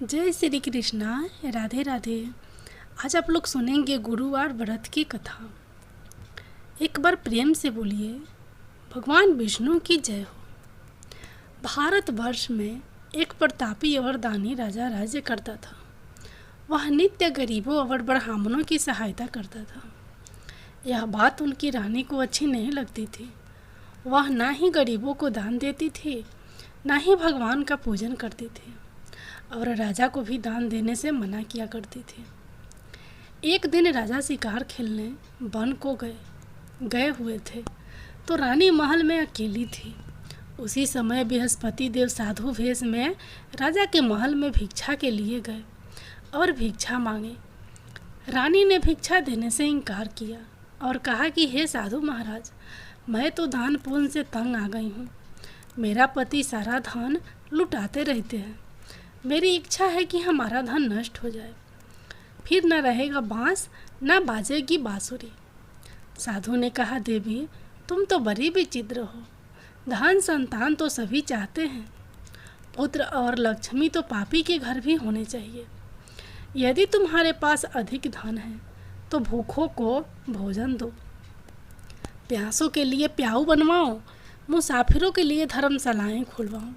जय श्री कृष्णा। राधे राधे। आज आप लोग सुनेंगे गुरुवार व्रत की कथा। एक बार प्रेम से बोलिए, भगवान विष्णु की जय हो। भारतवर्ष में एक प्रतापी और दानी राजा राज्य करता था। वह नित्य गरीबों और ब्राह्मणों की सहायता करता था। यह बात उनकी रानी को अच्छी नहीं लगती थी। वह ना ही गरीबों को दान देती थी, ना ही भगवान का पूजन करती थी, और राजा को भी दान देने से मना किया करती थी। एक दिन राजा शिकार खेलने वन को गए हुए थे, तो रानी महल में अकेली थी। उसी समय बृहस्पति देव साधु वेश में राजा के महल में भिक्षा के लिए गए और भिक्षा मांगे। रानी ने भिक्षा देने से इनकार किया और कहा कि हे साधु महाराज, मैं तो दान पुण्य से तंग आ गई हूँ। मेरा पति सारा धन लुटाते रहते हैं। मेरी इच्छा है कि हमारा धन नष्ट हो जाए, फिर न रहेगा बांस न बाजेगी बांसुरी। साधु ने कहा, देवी तुम तो बड़ी विचित्र हो। धन संतान तो सभी चाहते हैं, पुत्र और लक्ष्मी तो पापी के घर भी होने चाहिए। यदि तुम्हारे पास अधिक धन है तो भूखों को भोजन दो, प्यासों के लिए प्याऊ बनवाओ, मुसाफिरों के लिए धर्मशालाएं खुलवाओ।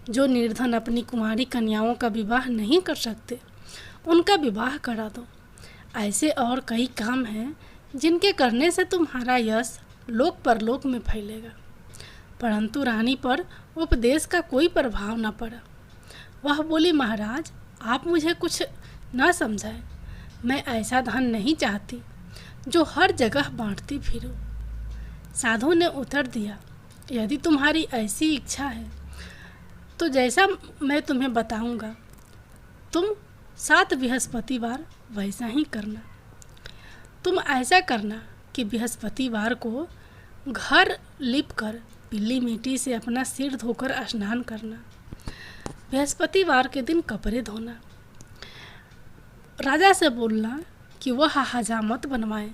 जो निर्धन अपनी कुमारी कन्याओं का विवाह नहीं कर सकते, उनका विवाह करा दो। ऐसे और कई काम हैं जिनके करने से तुम्हारा यश लोक परलोक में फैलेगा। परंतु रानी पर उपदेश का कोई प्रभाव न पड़ा। वह बोली, महाराज आप मुझे कुछ न समझाएं। मैं ऐसा धन नहीं चाहती जो हर जगह बांटती फिरूं। साधु ने उत्तर दिया, यदि तुम्हारी ऐसी इच्छा है तो जैसा मैं तुम्हें बताऊंगा तुम 7 बृहस्पतिवार वैसा ही करना। तुम ऐसा करना कि बृहस्पतिवार को घर लिपकर पीली मिट्टी से अपना सिर धोकर स्नान करना। बृहस्पतिवार के दिन कपड़े धोना। राजा से बोलना कि वह हजामत बनवाए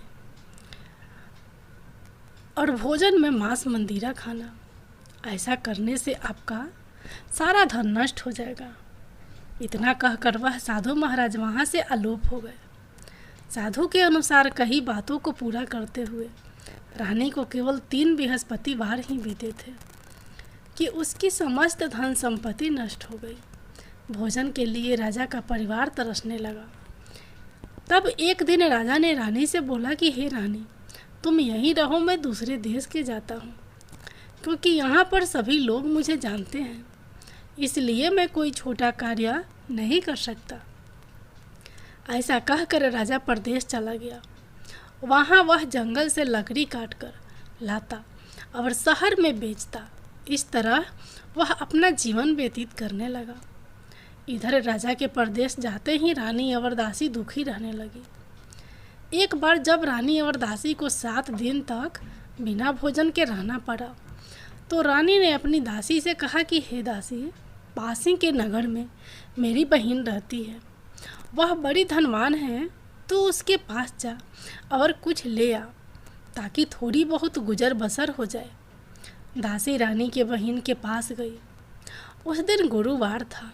और भोजन में मांस मंदिरा खाना। ऐसा करने से आपका सारा धन नष्ट हो जाएगा। इतना कहकर वह साधु महाराज वहाँ से अलोप हो गए। साधु के अनुसार कई बातों को पूरा करते हुए रानी को केवल 3 बृहस्पतिवार ही बीते थे कि उसकी समस्त धन संपत्ति नष्ट हो गई। भोजन के लिए राजा का परिवार तरसने लगा। तब एक दिन राजा ने रानी से बोला कि हे रानी, तुम यहीं रहो, मैं दूसरे देश के जाता हूँ, क्योंकि यहाँ पर सभी लोग मुझे जानते हैं, इसलिए मैं कोई छोटा कार्य नहीं कर सकता। ऐसा कहकर राजा परदेश चला गया। वहाँ वह जंगल से लकड़ी काटकर लाता और शहर में बेचता। इस तरह वह अपना जीवन व्यतीत करने लगा। इधर राजा के परदेश जाते ही रानी और दासी दुखी रहने लगी। एक बार जब रानी और दासी को 7 दिन तक बिना भोजन के रहना पड़ा, तो रानी ने अपनी दासी से कहा कि हे दासी, पास ही के नगर में मेरी बहन रहती है। वह बड़ी धनवान है, तो उसके पास जा और कुछ ले आ, ताकि थोड़ी बहुत गुजर बसर हो जाए। दासी रानी के बहन के पास गई। उस दिन गुरुवार था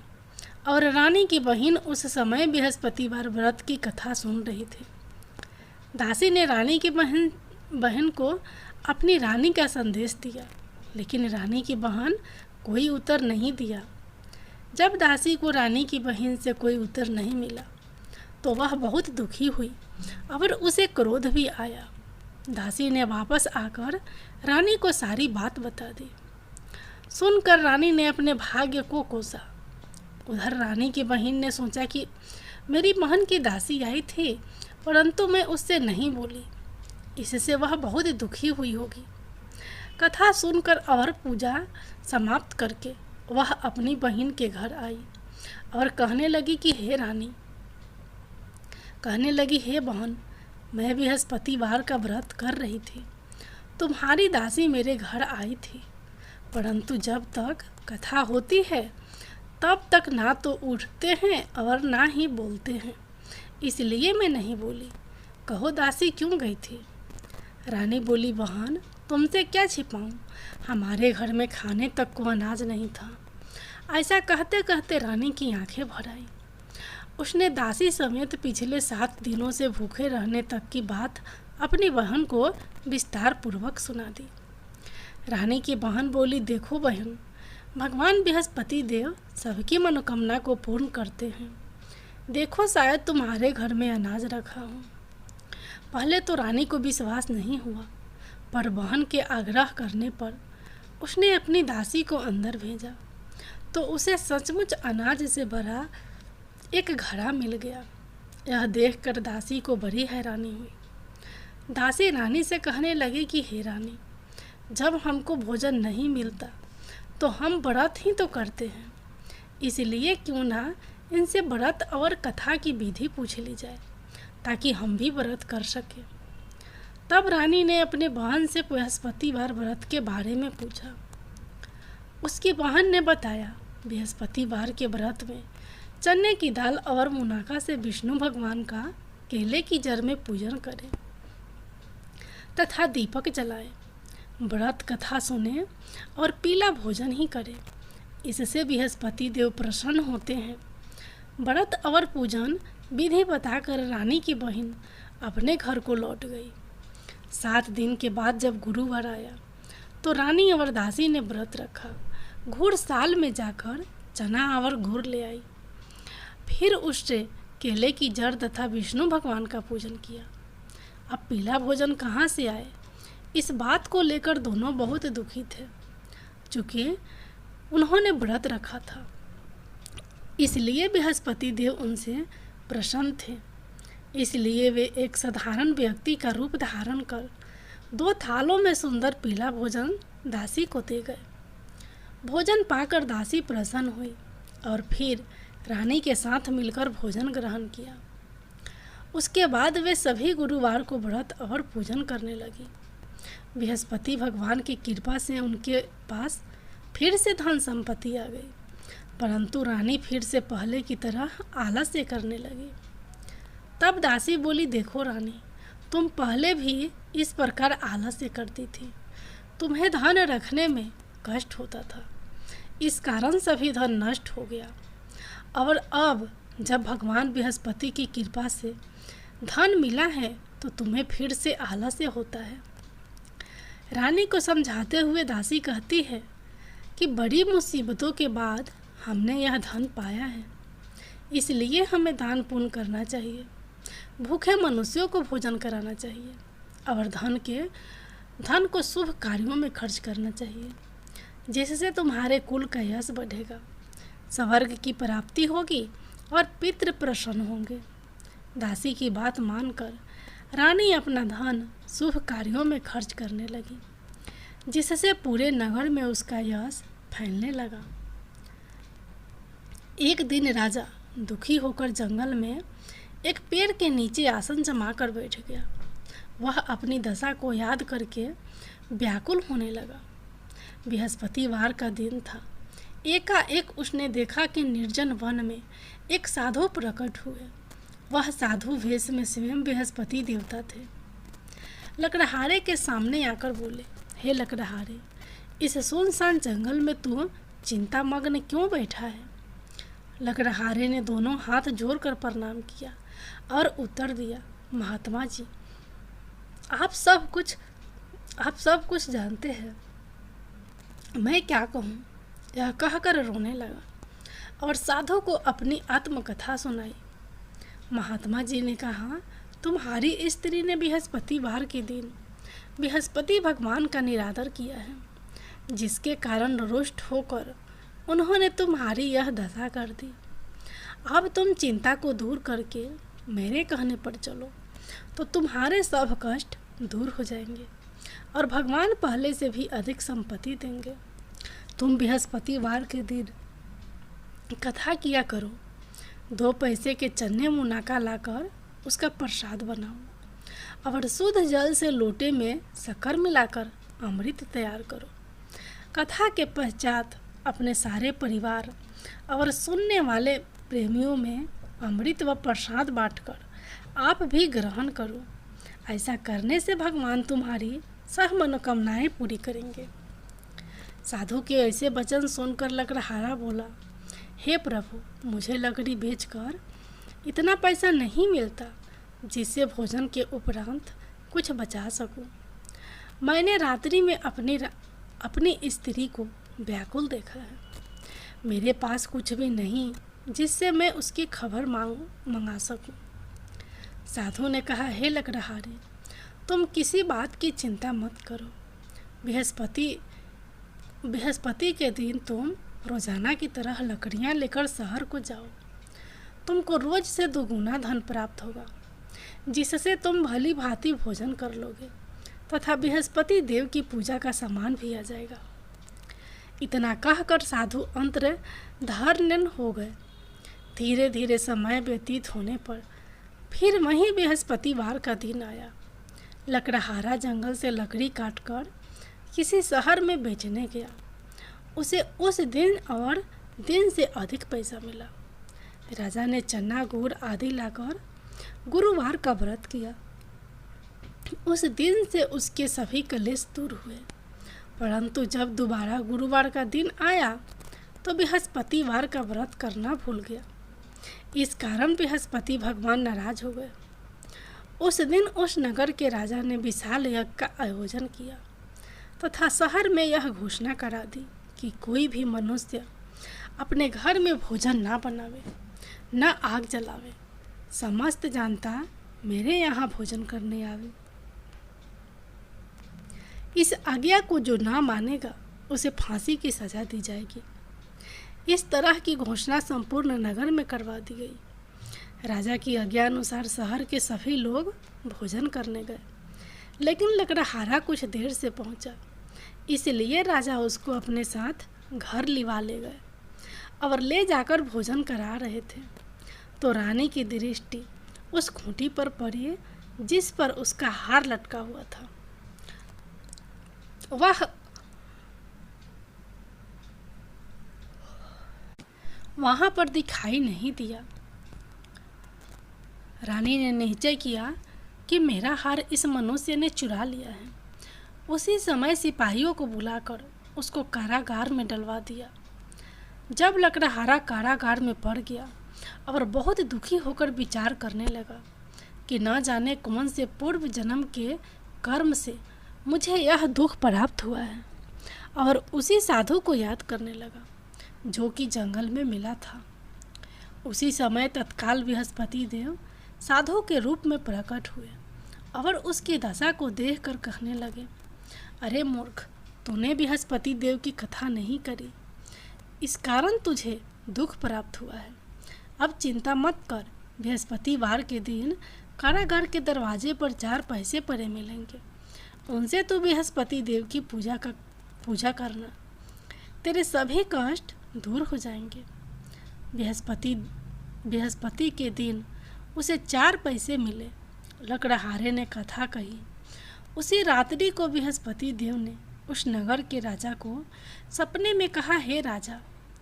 और रानी की बहन उस समय बृहस्पतिवार व्रत की कथा सुन रही थी। दासी ने रानी की बहन को अपनी रानी का संदेश दिया, लेकिन रानी की बहन कोई उत्तर नहीं दिया। जब दासी को रानी की बहन से कोई उत्तर नहीं मिला, तो वह बहुत दुखी हुई और उसे क्रोध भी आया। दासी ने वापस आकर रानी को सारी बात बता दी। सुनकर रानी ने अपने भाग्य को कोसा। उधर रानी की बहन ने सोचा कि मेरी बहन की दासी आई थी, परंतु मैं उससे नहीं बोली, इससे वह बहुत दुखी हुई होगी। कथा सुनकर और पूजा समाप्त करके वह अपनी बहन के घर आई और कहने लगी हे बहन, मैं बृहस्पतिवार का व्रत कर रही थी। तुम्हारी दासी मेरे घर आई थी, परंतु जब तक कथा होती है तब तक ना तो उठते हैं और ना ही बोलते हैं, इसलिए मैं नहीं बोली। कहो दासी क्यों गई थी? रानी बोली, बहन तुमसे क्या छिपाऊं, हमारे घर में खाने तक को अनाज नहीं था। ऐसा कहते कहते रानी की आंखें भर आई। उसने दासी समेत पिछले 7 दिनों से भूखे रहने तक की बात अपनी बहन को विस्तार पूर्वक सुना दी। रानी की बहन बोली, देखो बहन, भगवान बृहस्पति देव सबकी मनोकामना को पूर्ण करते हैं। देखो, शायद तुम्हारे घर में अनाज रखा हो। पहले तो रानी को विश्वास नहीं हुआ, पर बहन के आग्रह करने पर उसने अपनी दासी को अंदर भेजा तो उसे सचमुच अनाज से भरा एक घड़ा मिल गया। यह देखकर दासी को बड़ी हैरानी हुई। दासी रानी से कहने लगी कि हे रानी, जब हमको भोजन नहीं मिलता तो हम व्रत ही तो करते हैं, इसलिए क्यों ना इनसे व्रत और कथा की विधि पूछ ली जाए ताकि हम भी व्रत कर सकें। तब रानी ने अपने बहन से बृहस्पतिवार व्रत के बारे में पूछा। उसकी बहन ने बताया, बृहस्पतिवार के व्रत में चने की दाल और मुनाका से विष्णु भगवान का केले की जड़ में पूजन करें तथा दीपक जलाएं, व्रत कथा सुने और पीला भोजन ही करें। इससे बृहस्पति देव प्रसन्न होते हैं। व्रत और पूजन विधि बताकर रानी की बहन अपने घर को लौट गई। 7 दिन के बाद जब गुरुवार आया तो रानी और दासी ने व्रत रखा। घुड़साल में जाकर चना और गुड़ ले आई, फिर उससे केले की जड़ तथा विष्णु भगवान का पूजन किया। अब पीला भोजन कहाँ से आए, इस बात को लेकर दोनों बहुत दुखी थे, चूँकि उन्होंने व्रत रखा था। इसलिए बृहस्पति देव उनसे प्रसन्न थे। इसलिए वे एक साधारण व्यक्ति का रूप धारण कर 2 थालों में सुंदर पीला भोजन दासी को दे गए। भोजन पाकर दासी प्रसन्न हुई और फिर रानी के साथ मिलकर भोजन ग्रहण किया। उसके बाद वे सभी गुरुवार को व्रत और पूजन करने लगी। बृहस्पति भगवान की कृपा से उनके पास फिर से धन संपत्ति आ गई, परंतु रानी फिर से पहले की तरह आलस्य करने लगी। तब दासी बोली, देखो रानी, तुम पहले भी इस प्रकार आलस्य करती थी। तुम्हें धन रखने में कष्ट होता था, इस कारण सभी धन नष्ट हो गया। और अब जब भगवान बृहस्पति की कृपा से धन मिला है तो तुम्हें फिर से आलस्य होता है। रानी को समझाते हुए दासी कहती है कि बड़ी मुसीबतों के बाद हमने यह धन पाया है, इसलिए हमें दान पुण्य करना चाहिए, भूखे मनुष्यों को भोजन कराना चाहिए और धन को शुभ कार्यों में खर्च करना चाहिए, जिससे तुम्हारे कुल का यश बढ़ेगा, स्वर्ग की प्राप्ति होगी और पितृ प्रसन्न होंगे। दासी की बात मानकर रानी अपना धन शुभ कार्यों में खर्च करने लगी, जिससे पूरे नगर में उसका यश फैलने लगा। एक दिन राजा दुखी होकर जंगल में एक पेड़ के नीचे आसन जमा कर बैठ गया। वह अपनी दशा को याद करके व्याकुल होने लगा। बृहस्पतिवार का दिन था। एकाएक उसने देखा कि निर्जन वन में एक साधु प्रकट हुए। वह साधु वेश में स्वयं बृहस्पति देवता थे। लकड़हारे के सामने आकर बोले, हे लकड़हारे, इस सुनसान जंगल में तू चिंता मग्न क्यों बैठा है? लकड़हारे ने दोनों हाथ जोड़कर प्रणाम किया और उत्तर दिया, महात्मा जी, आप सब कुछ जानते हैं, मैं क्या कहूँ? यह कहकर रोने लगा और साधु को अपनी आत्मकथा सुनाई। महात्मा जी ने कहा, तुम्हारी स्त्री ने बृहस्पतिवार के दिन बृहस्पति भगवान का निरादर किया है, जिसके कारण रुष्ट होकर उन्होंने तुम्हारी यह दशा कर दी। अब तुम चिंता को दूर करके मेरे कहने पर चलो तो तुम्हारे सब कष्ट दूर हो जाएंगे और भगवान पहले से भी अधिक संपत्ति देंगे। तुम बृहस्पतिवार के दिन कथा किया करो, 2 पैसे के चने मुनाका लाकर उसका प्रसाद बनाओ और शुद्ध जल से लोटे में शक्कर मिलाकर अमृत तैयार करो। कथा के पश्चात अपने सारे परिवार और सुनने वाले प्रेमियों में अमृत व प्रसाद बांटकर आप भी ग्रहण करो। ऐसा करने से भगवान तुम्हारी सब मनोकामनाएं पूरी करेंगे। साधु के ऐसे वचन सुनकर लकड़हारा बोला, हे प्रभु, मुझे लकड़ी बेचकर इतना पैसा नहीं मिलता जिससे भोजन के उपरांत कुछ बचा सकूं। मैंने रात्रि में अपनी स्त्री को व्याकुल देखा है। मेरे पास कुछ भी नहीं जिससे मैं उसकी खबर मंगा सकूं। साधु ने कहा, हे लकड़हारे, तुम किसी बात की चिंता मत करो। बृहस्पति के दिन तुम रोजाना की तरह लकड़ियां लेकर शहर को जाओ। तुमको रोज से दोगुना धन प्राप्त होगा, जिससे तुम भली भांति भोजन कर लोगे तथा बृहस्पति देव की पूजा का सामान भी आ जाएगा। इतना कहकर साधु अंतर्धान हो गए। धीरे धीरे समय व्यतीत होने पर फिर वहीं बृहस्पतिवार का दिन आया। लकड़हारा जंगल से लकड़ी काटकर किसी शहर में बेचने गया। उसे उस दिन और दिन से अधिक पैसा मिला। राजा ने चना गुड़ आदि लाकर गुरुवार का व्रत किया। उस दिन से उसके सभी कलेश दूर हुए। परंतु जब दोबारा गुरुवार का दिन आया तो बृहस्पतिवार का व्रत करना भूल गया। इस कारण बृहस्पति भगवान नाराज हो गए। उस दिन उस नगर के राजा ने विशाल यज्ञ का आयोजन किया तथा शहर में यह घोषणा करा दी कि कोई भी मनुष्य अपने घर में भोजन ना बनावे, न आग जलावे। समस्त जनता मेरे यहाँ भोजन करने आवे। इस आज्ञा को जो ना मानेगा उसे फांसी की सजा दी जाएगी। इस तरह की घोषणा संपूर्ण नगर में करवा दी गई। राजा की आज्ञा अनुसार शहर के सभी लोग भोजन करने गए, लेकिन लकड़हारा कुछ देर से पहुंचा, इसलिए राजा उसको अपने साथ घर लिवा ले गए और ले जाकर भोजन करा रहे थे तो रानी की दृष्टि उस खूंटी पर पड़ी जिस पर उसका हार लटका हुआ था। वहां पर दिखाई नहीं दिया। रानी ने निश्चय किया कि मेरा हार इस मनुष्य ने चुरा लिया है। उसी समय सिपाहियों को बुलाकर उसको कारागार में डलवा दिया। जब लकड़हारा कारागार में पड़ गया और बहुत दुखी होकर विचार करने लगा कि न जाने कौन से पूर्व जन्म के कर्म से मुझे यह दुख प्राप्त हुआ है, और उसी साधु को याद करने लगा जो कि जंगल में मिला था। उसी समय तत्काल बृहस्पति देव साधु के रूप में प्रकट हुए और उसकी दशा को देखकर कहने लगे, अरे मूर्ख, तूने बृहस्पति देव की कथा नहीं करी, इस कारण तुझे दुख प्राप्त हुआ है। अब चिंता मत कर। बृहस्पतिवार के दिन कारागार के दरवाजे पर 4 पैसे पड़े मिलेंगे, उनसे तू बृहस्पति देव की पूजा करना, तेरे सभी कष्ट दूर हो जाएंगे। बृहस्पति के दिन उसे 4 पैसे मिले। लकड़हारे ने कथा कही। उसी रात्रि को बृहस्पति देव ने उस नगर के राजा को सपने में कहा, हे राजा,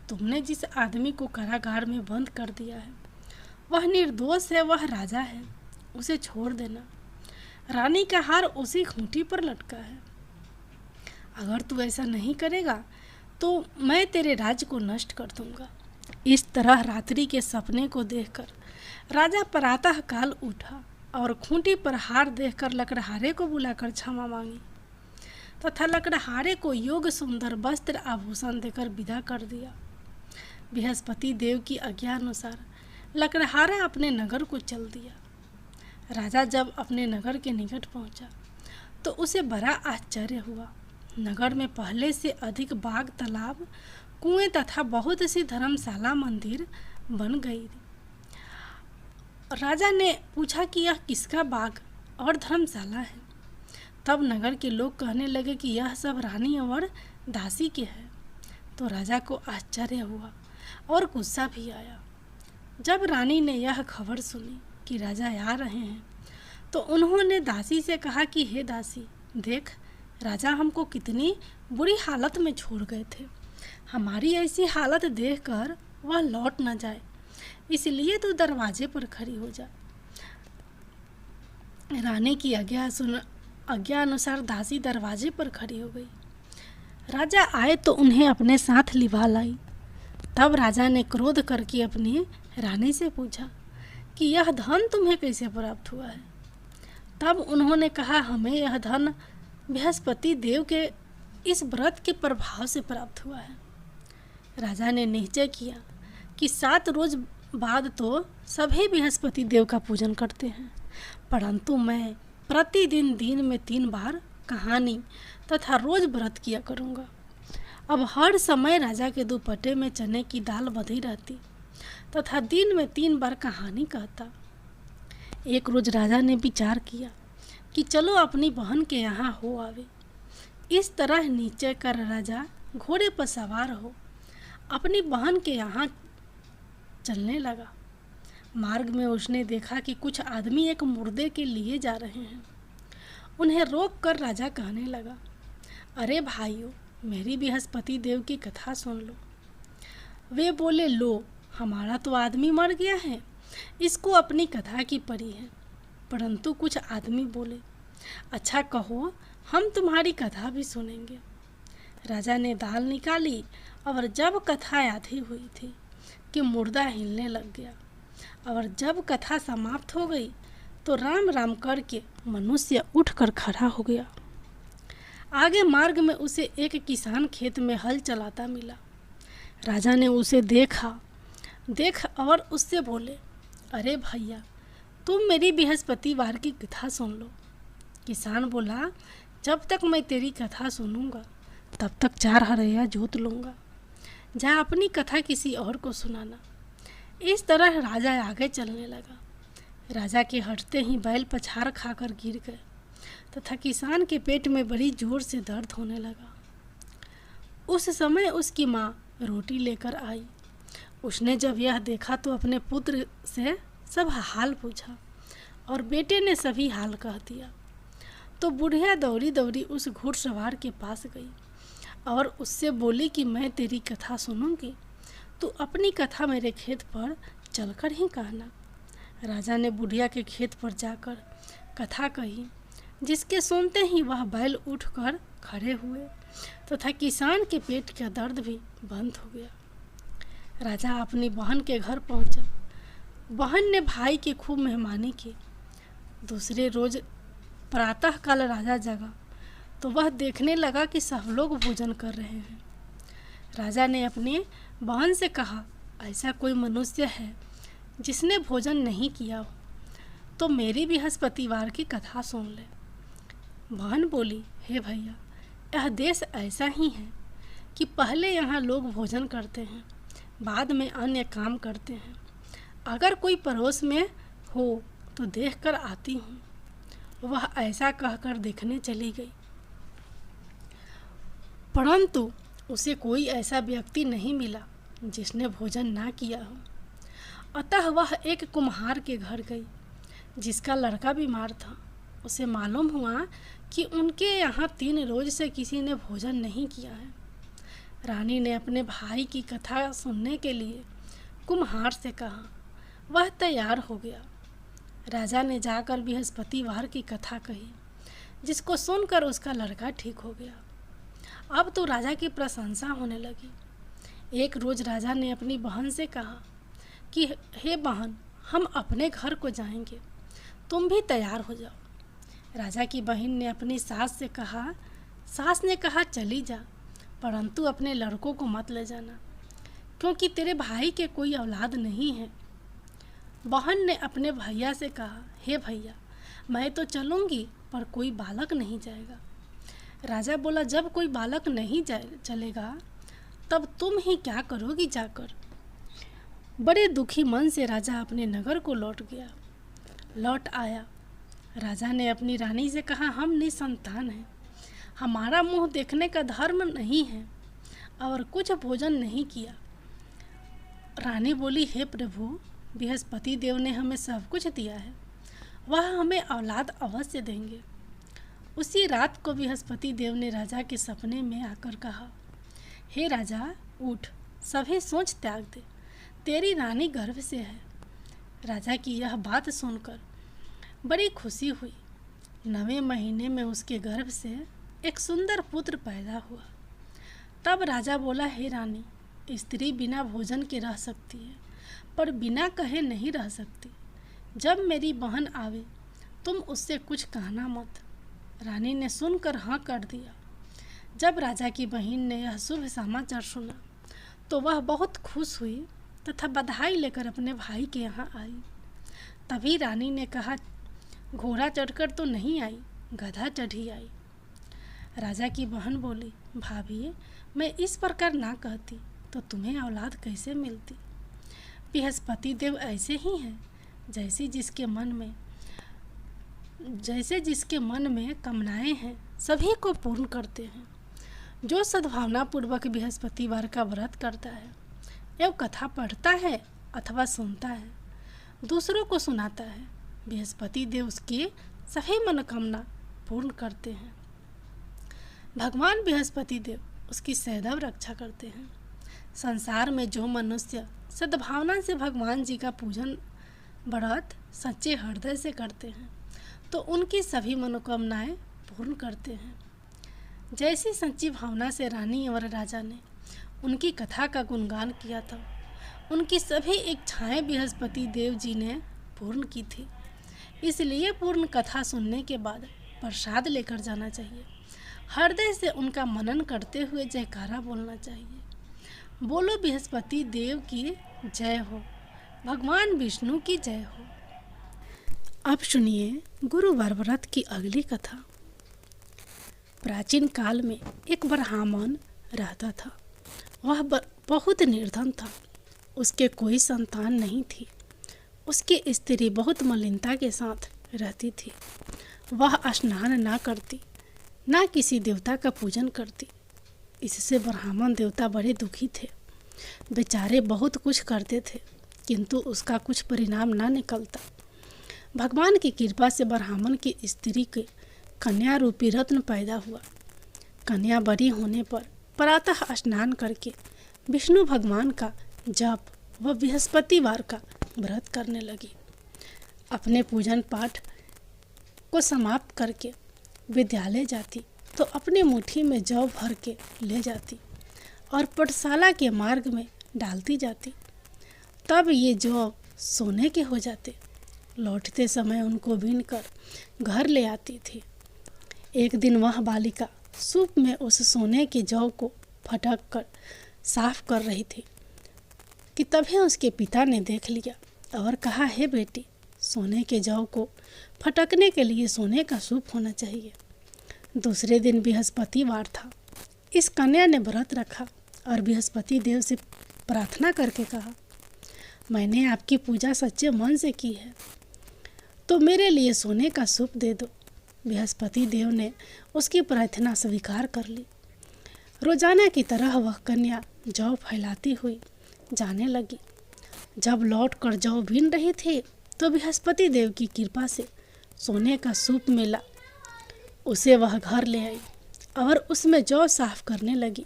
तुमने जिस आदमी को कारागार में बंद कर दिया है वह निर्दोष है, वह राजा है, उसे छोड़ देना। रानी का हार उसी खूंटी पर लटका है। अगर तू ऐसा नहीं करेगा तो मैं तेरे राज्य को नष्ट कर दूंगा। इस तरह रात्रि के सपने को देखकर राजा प्रातः काल उठा और खूंटी पर हार देखकर लकड़हारे को बुलाकर क्षमा मांगी तथा लकड़हारे को योग्य सुंदर वस्त्र आभूषण देकर विदा कर दिया। बृहस्पति देव की आज्ञा अनुसार लकड़हारा अपने नगर को चल दिया। राजा जब अपने नगर के निकट पहुंचा तो उसे बड़ा आश्चर्य हुआ। नगर में पहले से अधिक बाग, तालाब, कुएं तथा बहुत सी धर्मशाला, मंदिर बन गई। राजा ने पूछा कि यह किसका बाग और धर्मशाला है। तब नगर के लोग कहने लगे कि यह सब रानी और दासी के है। तो राजा को आश्चर्य हुआ और गुस्सा भी आया। जब रानी ने यह खबर सुनी कि राजा आ रहे हैं तो उन्होंने दासी से कहा कि हे दासी, देख, राजा हमको कितनी बुरी हालत में छोड़ गए थे। हमारी ऐसी हालत देखकर वह लौट न जाए, इसलिए तू दरवाजे पर खड़ी हो जा। रानी की आज्ञा अनुसार दासी दरवाजे पर खड़ी हो गई। राजा आए तो उन्हें अपने साथ लिवा लाई। तब राजा ने क्रोध करके अपनी रानी से पूछा कि यह धन तुम्हें कैसे प्राप्त हुआ है। तब उन्होंने कहा, हमें यह धन बृहस्पति देव के इस व्रत के प्रभाव से प्राप्त हुआ है। राजा ने निश्चय किया कि 7 रोज बाद तो सभी बृहस्पति देव का पूजन करते हैं, परंतु मैं प्रतिदिन दिन में 3 बार कहानी तथा रोज व्रत किया करूँगा। अब हर समय राजा के दुपट्टे में चने की दाल बंधी रहती तथा दिन में 3 बार कहानी कहता। एक रोज राजा ने विचार किया कि चलो अपनी बहन के यहाँ हो आवे। इस तरह निश्चय कर राजा घोड़े पर सवार हो अपनी बहन के यहाँ चलने लगा। मार्ग में उसने देखा कि कुछ आदमी एक मुर्दे के लिए जा रहे हैं। उन्हें रोक कर राजा कहने लगा, अरे भाइयों, मेरी बृहस्पति देव की कथा सुन लो। वे बोले, लो, हमारा तो आदमी मर गया है, इसको अपनी कथा की पड़ी है। परंतु कुछ आदमी बोले, अच्छा कहो, हम तुम्हारी कथा भी सुनेंगे। राजा ने दाल निकाली और जब कथा आधी हुई थी कि मुर्दा हिलने लग गया, और जब कथा समाप्त हो गई तो राम राम करके मनुष्य उठकर खड़ा हो गया। आगे मार्ग में उसे एक किसान खेत में हल चलाता मिला। राजा ने उसे देख और उससे बोले, अरे भैया, तुम मेरी बृहस्पतिवार की कथा सुन लो। किसान बोला, जब तक मैं तेरी कथा सुनूंगा तब तक 4 हरैया जोत लूँगा। जा अपनी कथा किसी और को सुनाना। इस तरह राजा आगे चलने लगा। राजा के हटते ही बैल पछाड़ खाकर गिर गए तथा किसान के पेट में बड़ी जोर से दर्द होने लगा। उस समय उसकी माँ रोटी लेकर आई। उसने जब यह देखा तो अपने पुत्र से सब हाल पूछा और बेटे ने सभी हाल कह दिया। तो बुढ़िया दौड़ी दौड़ी उस घुड़सवार के पास गई और उससे बोली कि मैं तेरी कथा सुनूंगी, तू अपनी कथा मेरे खेत पर चलकर ही कहना। राजा ने बुढ़िया के खेत पर जाकर कथा कही, जिसके सुनते ही वह बैल उठकर खड़े हुए तथा किसान के पेट का दर्द भी बंद हो गया। राजा अपनी बहन के घर पहुंचा। बहन ने भाई की खूब मेहमानी की। दूसरे रोज प्रातःकाल राजा जगा तो वह देखने लगा कि सब लोग भोजन कर रहे हैं। राजा ने अपनी बहन से कहा, ऐसा कोई मनुष्य है जिसने भोजन नहीं किया हो तो मेरी बृहस्पतिवार की कथा सुन ले। बहन बोली, हे भैया, यह देश ऐसा ही है कि पहले यहाँ लोग भोजन करते हैं, बाद में अन्य काम करते हैं। अगर कोई पड़ोस में हो तो देखकर आती हूँ। वह ऐसा कहकर देखने चली गई, परंतु उसे कोई ऐसा व्यक्ति नहीं मिला जिसने भोजन ना किया हो। अतः वह एक कुम्हार के घर गई जिसका लड़का बीमार था। उसे मालूम हुआ कि उनके यहाँ 3 रोज से किसी ने भोजन नहीं किया है। रानी ने अपने भाई की कथा सुनने के लिए कुम्हार से कहा। वह तैयार हो गया। राजा ने जाकर बृहस्पतिवार की कथा कही, जिसको सुनकर उसका लड़का ठीक हो गया। अब तो राजा की प्रशंसा होने लगी। एक रोज राजा ने अपनी बहन से कहा कि हे बहन, हम अपने घर को जाएंगे, तुम भी तैयार हो जाओ। राजा की बहन ने अपनी सास ने कहा चली जा, परंतु अपने लड़कों को मत ले जाना, क्योंकि तेरे भाई के कोई औलाद नहीं है। बहन ने अपने भैया से कहा, हे भैया, मैं तो चलूँगी पर कोई बालक नहीं जाएगा। राजा बोला, जब कोई बालक नहीं चलेगा तब तुम ही क्या करोगी जाकर। बड़े दुखी मन से राजा अपने नगर को लौट आया। राजा ने अपनी रानी से कहा, हम निसंतान हैं, हमारा मुंह देखने का धर्म नहीं है और कुछ भोजन नहीं किया। रानी बोली, हे प्रभु, बृहस्पति देव ने हमें सब कुछ दिया है, वह हमें औलाद अवश्य देंगे। उसी रात को बृहस्पति देव ने राजा के सपने में आकर कहा, हे राजा, उठ, सभी सोच त्याग दे, तेरी रानी गर्भ से है। राजा की यह बात सुनकर बड़ी खुशी हुई। 9वें महीने में उसके गर्भ से एक सुंदर पुत्र पैदा हुआ। तब राजा बोला, हे रानी, स्त्री बिना भोजन के रह सकती है, पर बिना कहे नहीं रह सकती। जब मेरी बहन आवे तुम उससे कुछ कहना मत। रानी ने सुनकर हाँ कर दिया। जब राजा की बहन ने यह शुभ समाचार सुना तो वह बहुत खुश हुई तथा बधाई लेकर अपने भाई के यहाँ आई। तभी रानी ने कहा, घोड़ा चढ़कर तो नहीं आई, गधा चढ़ी आई। राजा की बहन बोली, भाभी मैं इस प्रकार ना कहती तो तुम्हें औलाद कैसे मिलती। बृहस्पति देव ऐसे ही हैं, जैसे जिसके मन में कामनाएं हैं सभी को पूर्ण करते हैं। जो सद्भावना पूर्वक बृहस्पतिवार का व्रत करता है एवं कथा पढ़ता है अथवा सुनता है, दूसरों को सुनाता है, बृहस्पति देव उसकी सभी मनोकामना पूर्ण करते हैं। भगवान बृहस्पति देव उसकी सदैव रक्षा करते हैं। संसार में जो मनुष्य सद्भावना से भगवान जी का पूजन व्रत सच्चे हृदय से करते हैं तो उनकी सभी मनोकामनाएं पूर्ण करते हैं। जैसी सच्ची भावना से रानी और राजा ने उनकी कथा का गुणगान किया था, उनकी सभी इच्छाएं बृहस्पति देव जी ने पूर्ण की थी। इसलिए पूर्ण कथा सुनने के बाद प्रसाद लेकर जाना चाहिए। हृदय से उनका मनन करते हुए जयकारा बोलना चाहिए। बोलो बृहस्पति देव की जय हो, भगवान विष्णु की जय हो। अब सुनिए गुरुवार व्रत की अगली कथा। प्राचीन काल में एक ब्राह्मण रहता था। वह बहुत निर्धन था। उसके कोई संतान नहीं थी। उसकी स्त्री बहुत मलिनता के साथ रहती थी। वह स्नान ना करती, ना किसी देवता का पूजन करती। इससे ब्राह्मण देवता बड़े दुखी थे। बेचारे बहुत कुछ करते थे किंतु उसका कुछ परिणाम ना निकलता। भगवान की कृपा से ब्राह्मण की स्त्री के कन्या रूपी रत्न पैदा हुआ। कन्या बड़ी होने पर प्रातः स्नान करके विष्णु भगवान का जप व बृहस्पतिवार का व्रत करने लगी। अपने पूजन पाठ को समाप्त करके विद्यालय जाती तो अपने मुट्ठी में जौ भर के ले जाती और पाठशाला के मार्ग में डालती जाती। तब ये जौ सोने के हो जाते। लौटते समय उनको बीनकर घर ले आती थी। एक दिन वह बालिका सूप में उस सोने के जौ को फटक कर साफ कर रही थी कि तभी उसके पिता ने देख लिया और कहा, हे बेटी, सोने के जौ को फटकने के लिए सोने का सूप होना चाहिए। दूसरे दिन बृहस्पतिवार था। इस कन्या ने व्रत रखा और बृहस्पति देव से प्रार्थना करके कहा, मैंने आपकी पूजा सच्चे मन से की है तो मेरे लिए सोने का सूप दे दो। बृहस्पति देव ने उसकी प्रार्थना स्वीकार कर ली। रोजाना की तरह वह कन्या जौ फैलाती हुई जाने लगी। जब लौट कर जौ बीन रही थी तो बृहस्पति देव की कृपा से सोने का सूप मिला। उसे वह घर ले आई और उसमें जौ साफ करने लगी,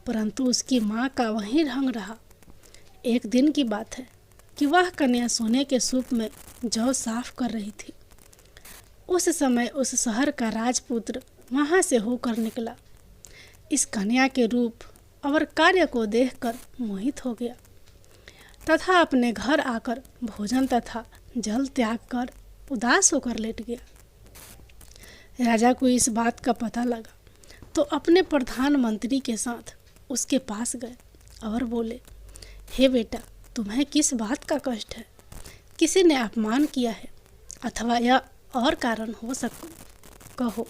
परंतु उसकी माँ का वही ढंग रहा। एक दिन की बात है कि वह कन्या सोने के सूप में जौ साफ कर रही थी। उस समय उस शहर का राजपुत्र वहाँ से होकर निकला। इस कन्या के रूप और कार्य को देखकर मोहित हो गया तथा अपने घर आकर भोजन तथा जल त्याग कर उदास होकर लेट गया। राजा को इस बात का पता लगा तो अपने प्रधानमंत्री के साथ उसके पास गए और बोले, हे बेटा, तुम्हें किस बात का कष्ट है? किसी ने अपमान किया है अथवा यह और कारण हो सकता, कहो,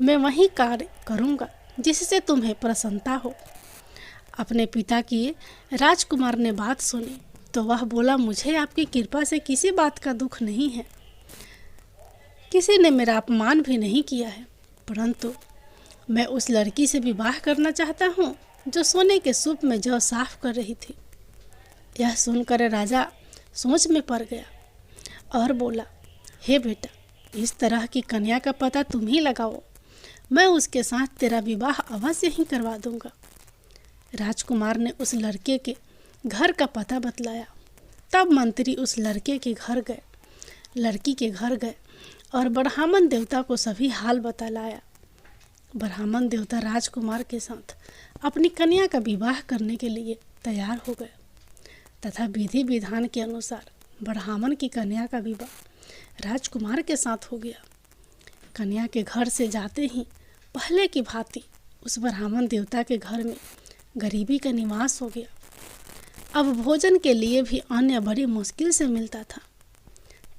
मैं वही कार्य करूँगा जिससे तुम्हें प्रसन्नता हो। अपने पिता की राजकुमार ने बात सुनी तो वह बोला, मुझे आपकी कृपा से किसी बात का दुख नहीं है। किसी ने मेरा अपमान भी नहीं किया है, परंतु मैं उस लड़की से विवाह करना चाहता हूँ जो सोने के सूप में जौ साफ कर रही थी। यह सुनकर राजा सोच में पड़ गया और बोला, हे बेटा, इस तरह की कन्या का पता तुम ही लगाओ, मैं उसके साथ तेरा विवाह अवश्य ही करवा दूंगा। राजकुमार ने उस लड़के के घर का पता बतलाया। तब मंत्री उस लड़की के घर गए और ब्राह्मण देवता को सभी हाल बतलाया। ब्राह्मण देवता राजकुमार के साथ अपनी कन्या का विवाह करने के लिए तैयार हो गए तथा विधि विधान के अनुसार ब्राह्मण की कन्या का विवाह राजकुमार के साथ हो गया। कन्या के घर से जाते ही पहले की भांति उस ब्राह्मण देवता के घर में गरीबी का निवास हो गया। अब भोजन के लिए भी अन्न बड़ी मुश्किल से मिलता था।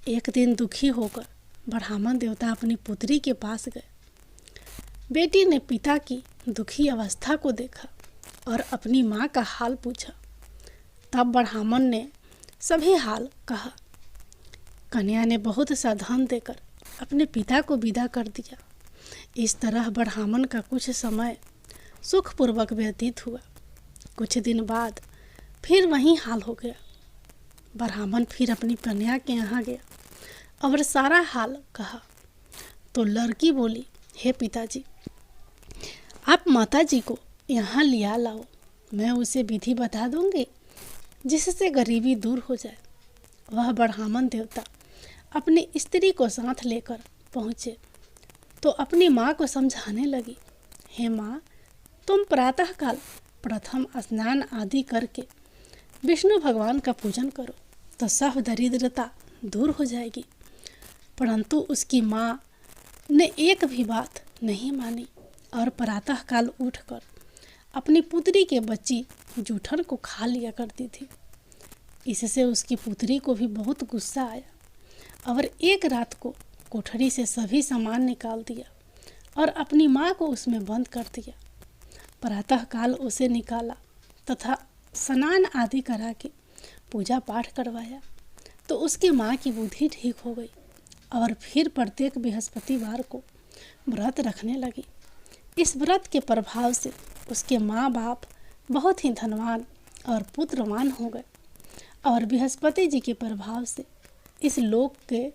एक दिन दुखी होकर ब्राह्मण देवता अपनी पुत्री के पास गए। बेटी ने पिता की दुखी अवस्था को देखा और अपनी माँ का हाल पूछा। तब ब्राह्मण ने सभी हाल कहा। कन्या ने बहुत सा धन देकर अपने पिता को विदा कर दिया। इस तरह ब्राह्मण का कुछ समय सुखपूर्वक व्यतीत हुआ। कुछ दिन बाद फिर वही हाल हो गया। ब्राह्मण फिर अपनी कन्या के यहाँ गया और सारा हाल कहा। तो लड़की बोली, हे पिताजी, आप माताजी को यहाँ लिया लाओ, मैं उसे विधि बता दूंगी जिससे गरीबी दूर हो जाए। वह ब्राह्मण देवता अपनी स्त्री को साथ लेकर पहुँचे तो अपनी माँ को समझाने लगी, हे माँ, तुम प्रातःकाल प्रथम स्नान आदि करके विष्णु भगवान का पूजन करो तो सब दरिद्रता दूर हो जाएगी। परंतु उसकी माँ ने एक भी बात नहीं मानी और प्रातःकाल उठकर अपनी पुत्री के बच्ची जूठन को खा लिया करती थी। इससे उसकी पुत्री को भी बहुत गुस्सा आया और एक रात को कोठरी से सभी सामान निकाल दिया और अपनी माँ को उसमें बंद कर दिया। प्रातःकाल उसे निकाला तथा स्नान आदि करा के पूजा पाठ करवाया तो उसकी माँ की बुद्धि ठीक हो गई और फिर प्रत्येक बृहस्पतिवार को व्रत रखने लगी। इस व्रत के प्रभाव से उसके माँ बाप बहुत ही धनवान और पुत्रवान हो गए और बृहस्पति जी के प्रभाव से इस लोक के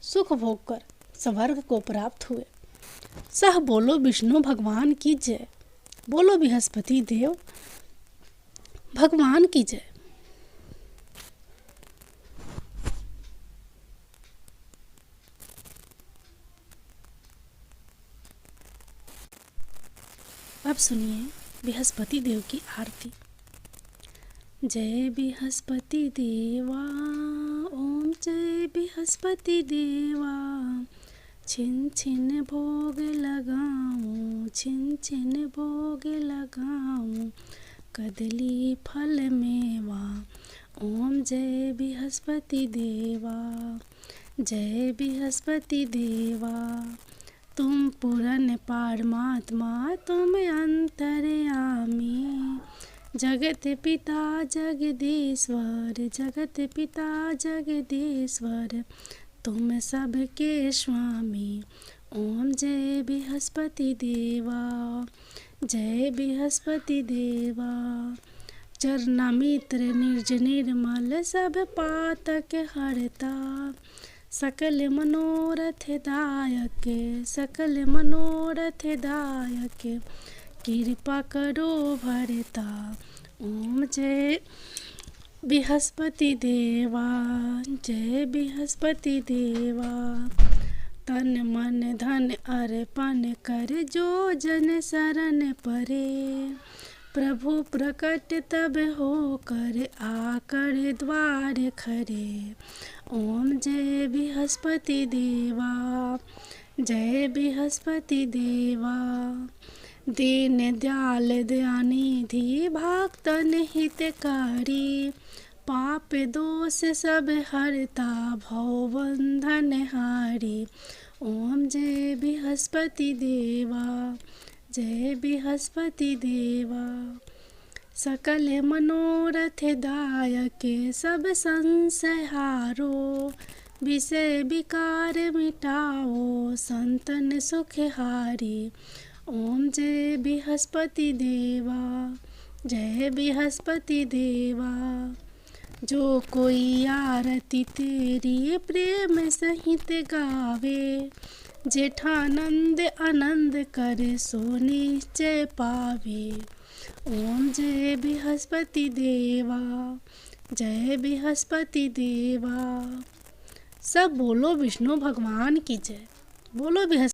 सुख भोग कर स्वर्ग को प्राप्त हुए। सह बोलो विष्णु भगवान की जय। बोलो बृहस्पति देव भगवान की जय। अब सुनिए बृहस्पति देव की आरती। जय बृहस्पति देवा, ओम जय बृहस्पति देवा, छिन छिन भोग लगाऊं, छिन छिन भोग लगाऊं, कदली फल मेवा। ओम जय बृहस्पति देवा, जय बृहस्पति देवा, तुम पूर्ण परमात्मा, तुम अंतर्यामी, जगत पिता जगदीश्वर, जगत पिता जगदीश्वर, तुम सबके स्वामी। ओम जय बृहस्पति देवा, जय बृहस्पति देवा, चरणामित्र निर्ज निर्मल सब पातक हरता, सकल मनोरथ दायक, सकल मनोरथ दायक, कृपा करो भरता। ओम जय बृहस्पति देवा, जय बृहस्पति देवा, तन मन धन अर्पण कर जो जन शरण परे, प्रभु प्रकट तब हो कर आकर द्वार खरे। ओम जय बृहस्पति देवा, जय बृहस्पति देवा, दीन दयाल दयानिधि भक्तन हितकारी, पाप दोष सब हरता भव बंधन हारी। ओम जय बृहस्पति देवा, जय बृहस्पति देवा, सकल मनोरथ दायक सब संशय हारो, विषय विकार मिटाओ संतन सुख हारी। ओम जय बृहस्पति देवा, जय बृहस्पति देवा, जो कोई आरती तेरी प्रेम सहित गावे, जेठानंद आनंद करे सो निश्चय पावे। ओम जय बृहस्पति देवा, जय बृहस्पति देवा। सब बोलो विष्णु भगवान की जय। बोलो बृहस्पति